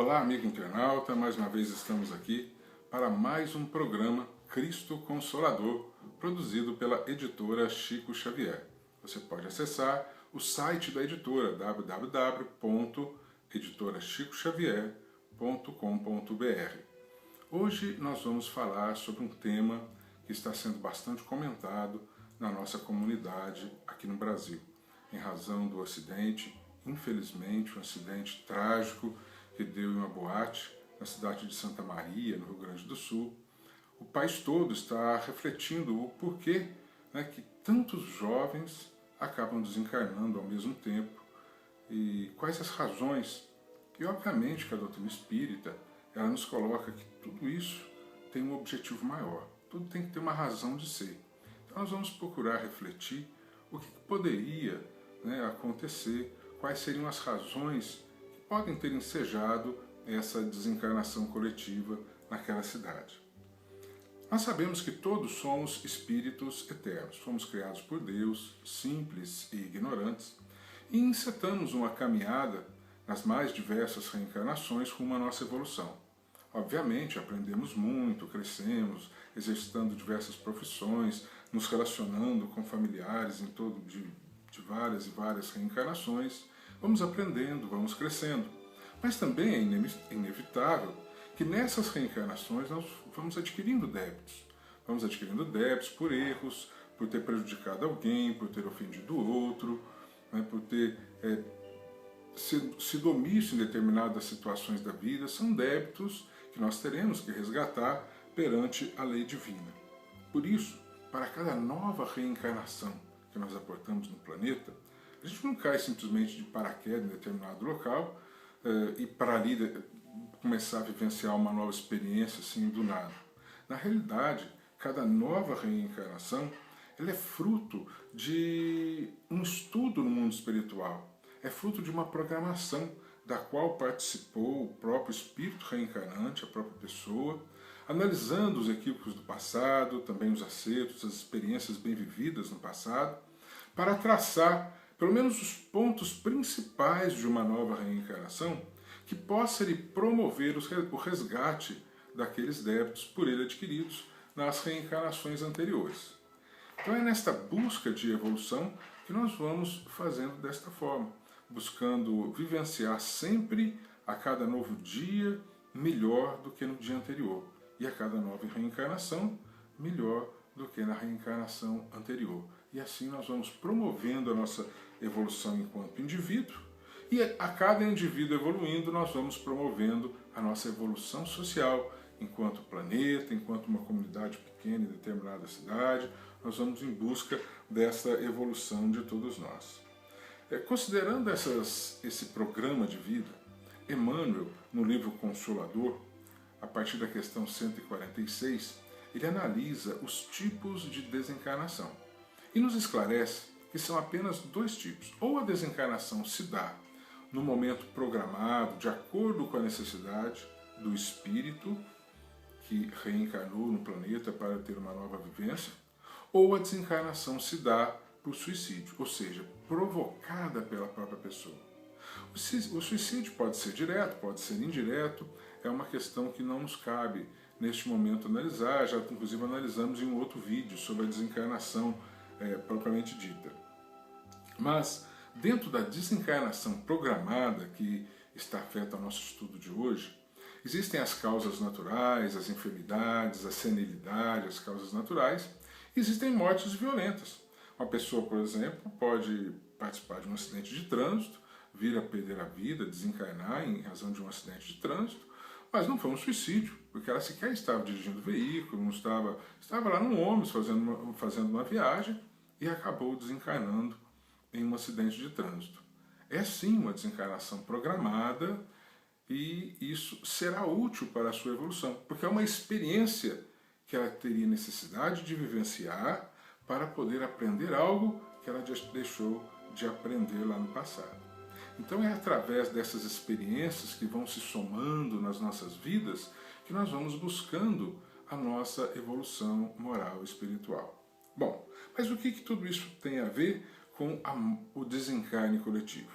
Olá, amigo internauta, mais uma vez estamos aqui para mais um programa Cristo Consolador, produzido pela editora Chico Xavier. Você pode acessar o site da editora www.editorachicoxavier.com.br. Hoje nós vamos falar sobre um tema que está sendo bastante comentado na nossa comunidade aqui no Brasil, em razão do acidente, infelizmente, um acidente trágico que deu em uma boate na cidade de Santa Maria, no Rio Grande do Sul. O país todo está refletindo o porquê que tantos jovens acabam desencarnando ao mesmo tempo e quais as razões. E obviamente que a doutrina espírita ela nos coloca que tudo isso tem um objetivo maior, tudo tem que ter uma razão de ser. Então nós vamos procurar refletir o que poderia acontecer, quais seriam as razões que podem ter ensejado essa desencarnação coletiva naquela cidade. Nós sabemos que todos somos espíritos eternos, fomos criados por Deus, simples e ignorantes, e encetamos uma caminhada nas mais diversas reencarnações rumo à nossa evolução. Obviamente, aprendemos muito, crescemos, exercitando diversas profissões, nos relacionando com familiares em torno de várias e várias reencarnações, vamos aprendendo, vamos crescendo. Mas também é inevitável que nessas reencarnações nós vamos adquirindo débitos. Vamos adquirindo débitos por erros, por ter prejudicado alguém, por ter ofendido outro, por ter sido omisso em determinadas situações da vida. São débitos que nós teremos que resgatar perante a lei divina. Por isso, para cada nova reencarnação que nós aportamos no planeta, a gente não cai simplesmente de paraquedas em determinado local e para ali começar a vivenciar uma nova experiência assim do nada. Na realidade, cada nova reencarnação ela é fruto de um estudo no mundo espiritual, é fruto de uma programação da qual participou o próprio espírito reencarnante, a própria pessoa, analisando os equívocos do passado, também os acertos, as experiências bem vividas no passado, para traçar pelo menos os pontos principais de uma nova reencarnação que possa lhe promover o resgate daqueles débitos por ele adquiridos nas reencarnações anteriores. Então é nesta busca de evolução que nós vamos fazendo desta forma, buscando vivenciar sempre a cada novo dia melhor do que no dia anterior e a cada nova reencarnação melhor do que na reencarnação anterior. E assim nós vamos promovendo a nossa evolução enquanto indivíduo e a cada indivíduo evoluindo nós vamos promovendo a nossa evolução social enquanto planeta, enquanto uma comunidade pequena em determinada cidade. Nós vamos em busca dessa evolução de todos nós. Considerando esse programa de vida, Emmanuel, no livro Consolador, a partir da questão 146, ele analisa os tipos de desencarnação e nos esclarece que são apenas dois tipos. Ou a desencarnação se dá no momento programado, de acordo com a necessidade do espírito que reencarnou no planeta para ter uma nova vivência, ou a desencarnação se dá por suicídio, ou seja, provocada pela própria pessoa. O suicídio pode ser direto, pode ser indireto, é uma questão que não nos cabe neste momento analisar, já inclusive analisamos em um outro vídeo sobre a desencarnação propriamente dita. Mas, dentro da desencarnação programada que está afeta ao nosso estudo de hoje, existem as causas naturais, as enfermidades, a senilidade, as causas naturais, e existem mortes violentas. Uma pessoa, por exemplo, pode participar de um acidente de trânsito, vir a perder a vida, desencarnar em razão de um acidente de trânsito, mas não foi um suicídio, porque ela sequer estava dirigindo o veículo, não estava lá no ônibus fazendo uma viagem e acabou desencarnando em um acidente de trânsito. É sim uma desencarnação programada e isso será útil para a sua evolução, porque é uma experiência que ela teria necessidade de vivenciar para poder aprender algo que ela deixou de aprender lá no passado. Então é através dessas experiências que vão se somando nas nossas vidas que nós vamos buscando a nossa evolução moral e espiritual. Bom, mas o que tudo isso tem a ver com o desencarne coletivo?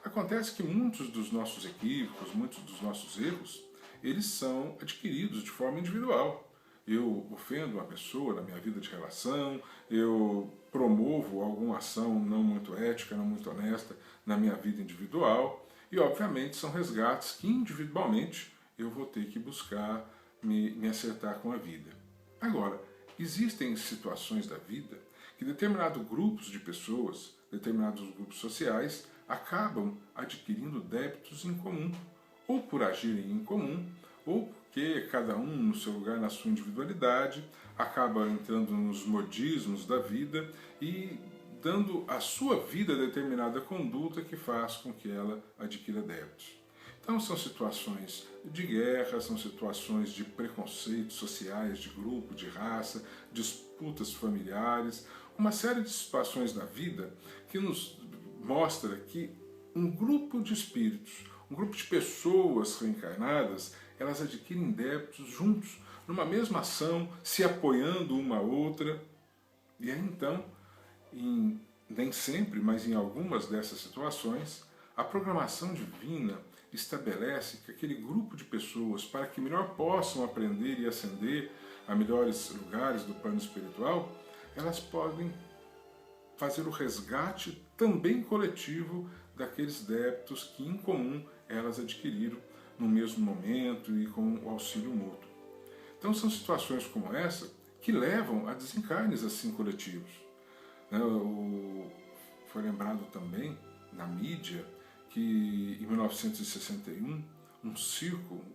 Acontece que muitos dos nossos equívocos, muitos dos nossos erros, eles são adquiridos de forma individual. Eu ofendo uma pessoa na minha vida de relação, eu promovo alguma ação não muito ética, não muito honesta na minha vida individual, e obviamente são resgates que individualmente eu vou ter que buscar me acertar com a vida. Agora, existem situações da vida que determinados grupos de pessoas, determinados grupos sociais, acabam adquirindo débitos em comum, ou por agirem em comum, ou porque cada um no seu lugar, na sua individualidade, acaba entrando nos modismos da vida e dando à sua vida determinada conduta que faz com que ela adquira débitos. Então são situações de guerra, são situações de preconceitos sociais, de grupo, de raça, disputas familiares, uma série de situações da vida que nos mostra que um grupo de espíritos, um grupo de pessoas reencarnadas, elas adquirem débitos juntos, numa mesma ação, se apoiando uma a outra. E aí então, nem sempre, mas em algumas dessas situações, a programação divina estabelece que aquele grupo de pessoas, para que melhor possam aprender e ascender a melhores lugares do plano espiritual, elas podem fazer o resgate também coletivo daqueles débitos que em comum elas adquiriram no mesmo momento e com o auxílio mútuo. Então são situações como essa que levam a desencarnes assim coletivos. Foi lembrado também na mídia que em 1961 um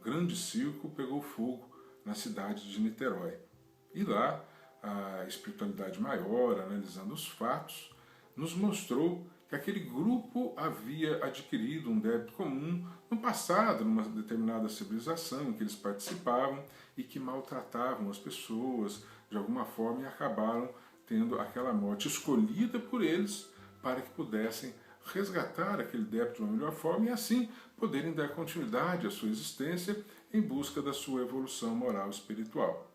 grande circo pegou fogo na cidade de Niterói. E lá a espiritualidade maior, analisando os fatos, nos mostrou que aquele grupo havia adquirido um débito comum no passado, numa determinada civilização em que eles participavam e que maltratavam as pessoas de alguma forma e acabaram tendo aquela morte escolhida por eles para que pudessem resgatar aquele débito de uma melhor forma e assim poderem dar continuidade à sua existência em busca da sua evolução moral e espiritual.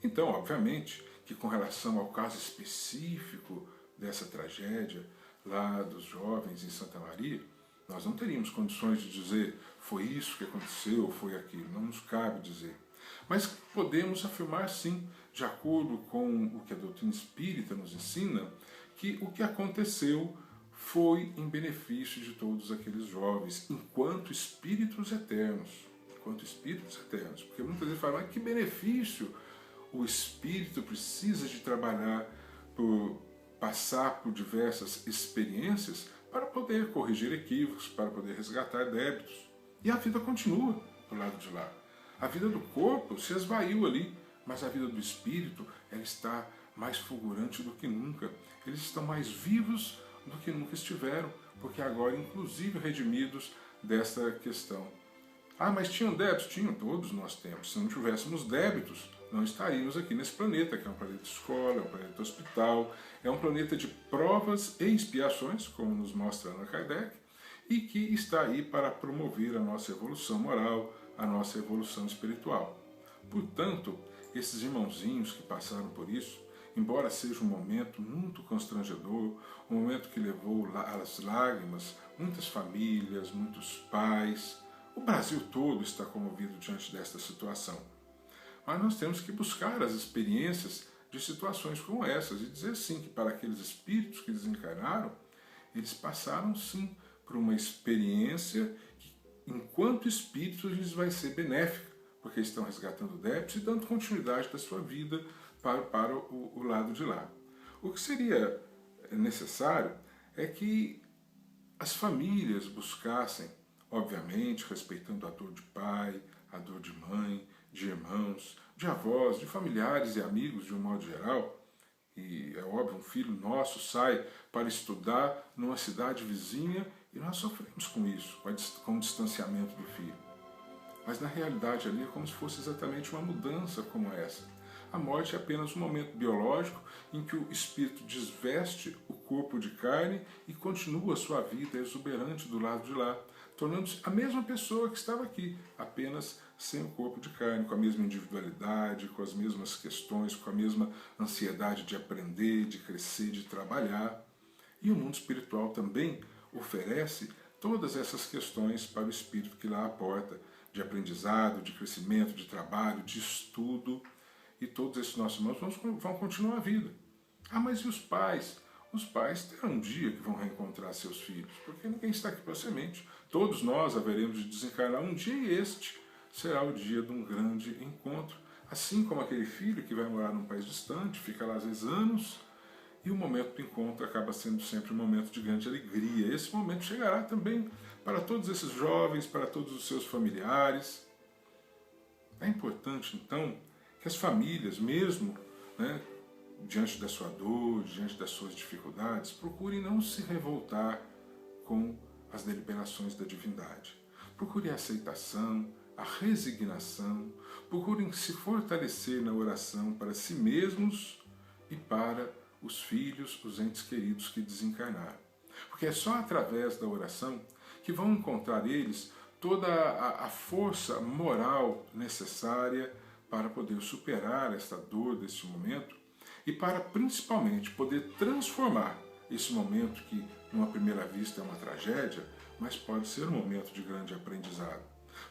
Então, obviamente, que com relação ao caso específico dessa tragédia lá dos jovens em Santa Maria, nós não teríamos condições de dizer foi isso que aconteceu, foi aquilo, não nos cabe dizer. Mas podemos afirmar sim, de acordo com o que a doutrina espírita nos ensina, que o que aconteceu foi em benefício de todos aqueles jovens, enquanto espíritos eternos. Enquanto espíritos eternos. Porque muitas vezes falam, mas que benefício o espírito precisa de trabalhar por passar por diversas experiências para poder corrigir equívocos, para poder resgatar débitos. E a vida continua do lado de lá. A vida do corpo se esvaiu ali, mas a vida do espírito ela está mais fulgurante do que nunca. Eles estão mais vivos do que nunca estiveram, porque agora, inclusive, redimidos dessa questão. Ah, mas tinham débitos? Tinham, todos nós temos. Se não tivéssemos débitos, não estaríamos aqui nesse planeta, que é um planeta escola, é um planeta hospital, é um planeta de provas e expiações, como nos mostra Allan Kardec, e que está aí para promover a nossa evolução moral, a nossa evolução espiritual. Portanto, esses irmãozinhos que passaram por isso, embora seja um momento muito constrangedor, um momento que levou às lágrimas muitas famílias, muitos pais, o Brasil todo está comovido diante desta situação. Mas nós temos que buscar as experiências de situações como essas e dizer sim que para aqueles espíritos que desencarnaram, eles passaram sim por uma experiência que, enquanto espíritos, lhes vai ser benéfica, porque estão resgatando débitos e dando continuidade da sua vida para o lado de lá. O que seria necessário é que as famílias buscassem, obviamente, respeitando a dor de pai, a dor de mãe, de irmãos, de avós, de familiares e amigos de um modo geral. E é óbvio, um filho nosso sai para estudar numa cidade vizinha e nós sofremos com isso, com o distanciamento do filho. Mas na realidade ali é como se fosse exatamente uma mudança como essa. A morte é apenas um momento biológico em que o espírito desveste o corpo de carne e continua a sua vida exuberante do lado de lá, tornando-se a mesma pessoa que estava aqui, apenas sem o corpo de carne, com a mesma individualidade, com as mesmas questões, com a mesma ansiedade de aprender, de crescer, de trabalhar. E o mundo espiritual também oferece todas essas questões para o espírito que lá aporta, de aprendizado, de crescimento, de trabalho, de estudo, e todos esses nossos irmãos vão continuar a vida. Ah, mas e os pais? Os pais terão um dia que vão reencontrar seus filhos, porque ninguém está aqui para semente. Todos nós haveremos de desencarnar um dia e este será o dia de um grande encontro. Assim como aquele filho que vai morar num país distante, fica lá às vezes anos, e o momento do encontro acaba sendo sempre um momento de grande alegria. Esse momento chegará também para todos esses jovens, para todos os seus familiares. É importante, então, que as famílias, mesmo diante da sua dor, diante das suas dificuldades, procurem não se revoltar com as deliberações da divindade. Procurem a aceitação, a resignação, procurem se fortalecer na oração para si mesmos e para os filhos, os entes queridos que desencarnaram. Porque é só através da oração que vão encontrar eles toda a força moral necessária para poder superar esta dor desse momento e para principalmente poder transformar esse momento que numa primeira vista é uma tragédia, mas pode ser um momento de grande aprendizado.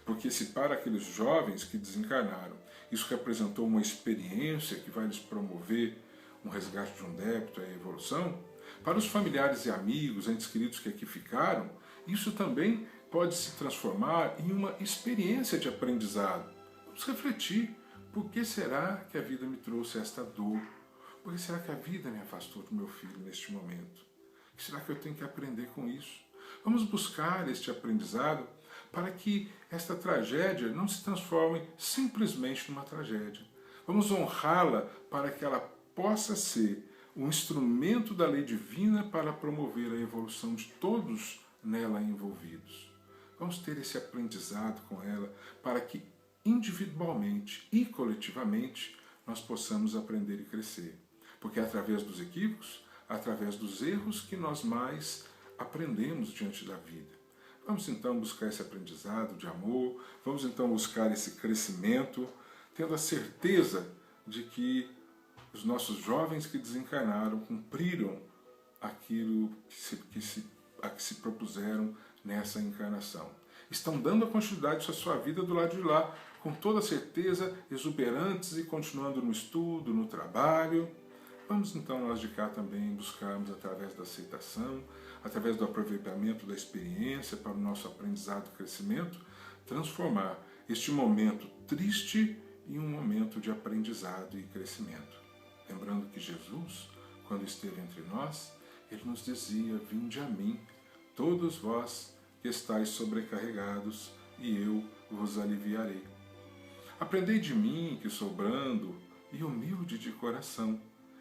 Porque se para aqueles jovens que desencarnaram isso representou uma experiência que vai lhes promover um resgate de um débito, a evolução, para os familiares e amigos, entes queridos que aqui ficaram, isso também pode se transformar em uma experiência de aprendizado. Vamos refletir, por que será que a vida me trouxe esta dor? Por que será que a vida me afastou do meu filho neste momento? O que será que eu tenho que aprender com isso? Vamos buscar este aprendizado para que esta tragédia não se transforme simplesmente numa tragédia. Vamos honrá-la para que ela possa ser um instrumento da lei divina para promover a evolução de todos nela envolvidos. Vamos ter esse aprendizado com ela para que individualmente e coletivamente nós possamos aprender e crescer. Porque é através dos equívocos, através dos erros que nós mais aprendemos diante da vida. Vamos então buscar esse aprendizado de amor, vamos então buscar esse crescimento, tendo a certeza de que os nossos jovens que desencarnaram cumpriram aquilo que se propuseram nessa encarnação. Estão dando a continuidade à sua vida do lado de lá, com toda certeza, exuberantes e continuando no estudo, no trabalho. Vamos então nós de cá também buscarmos através da aceitação, através do aproveitamento da experiência para o nosso aprendizado e crescimento, transformar este momento triste em um momento de aprendizado e crescimento. Lembrando que Jesus, quando esteve entre nós, ele nos dizia: vinde a mim, todos vós que estáis sobrecarregados, e eu vos aliviarei. Aprendei de mim, que sou brando e humilde de coração,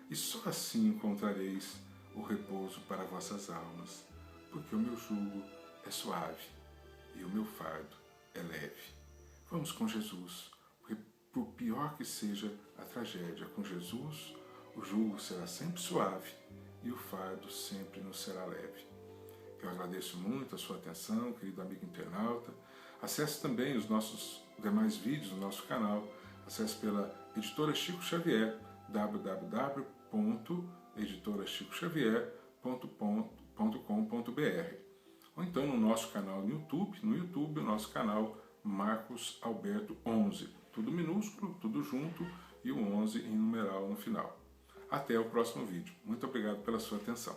e só assim encontrareis o repouso para vossas almas, porque o meu jugo é suave e o meu fardo é leve. Vamos com Jesus, porque por pior que seja a tragédia, com Jesus o jugo será sempre suave e o fardo sempre nos será leve. Eu agradeço muito a sua atenção, querido amigo internauta. Acesse também os nossos demais vídeos no nosso canal. Acesse pela Editora Chico Xavier, www.editorachicoxavier.com.br, ou então no nosso canal no YouTube, o nosso canal Marcos Alberto 11, tudo minúsculo, tudo junto e o 11 em numeral no final. Até o próximo vídeo. Muito obrigado pela sua atenção.